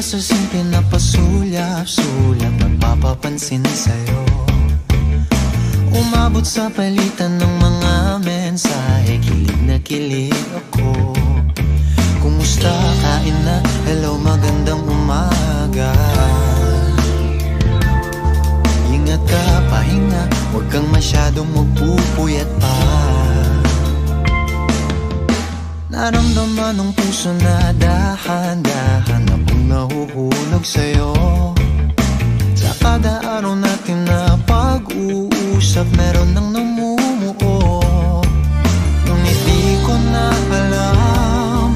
sa simple na pasulyap-sulyap, nagpapapansin sa'yo. Umabot sa palitan ng mga mensahe, kilig na kilig ako. Kumusta, kain na, hello, magandang umaga. Ingat ka, pahinga, huwag kang masyadong magpupuyat pa. Naramdaman ng puso na dahan-dahan akong nahuhulog sa'yo. Sa kada araw natin na pag-uusap, meron nang namumuo. Ngunit di ko na alam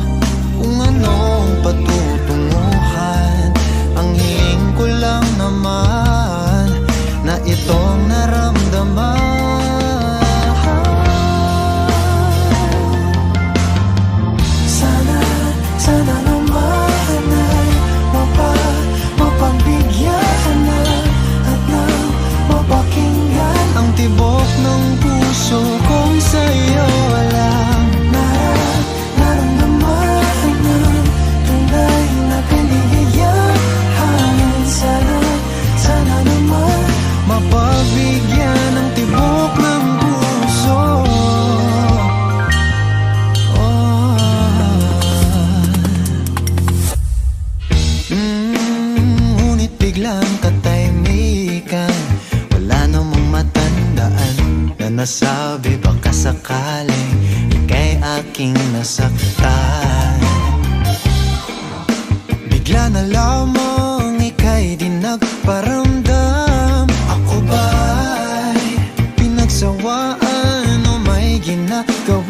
kung anong patutunguhan. Ang hiling ko lang naman na itong naramdaman. Sana naman ay mapagbigyan na at nang mapakinggan ang tibok ng puso kong sa'yo alam. Naramdaman ng tunay na kaligayahan. Sana naman mapagbigyan ang tibok ng puso. Ngunit biglang katahimikan, wala namang matandaan na nasabi baka sakaling ika'y aking nasaktan. Bigla na lamang ika'y di nagparamdam. Ako ba'y pinagsawaan o may ginagawa?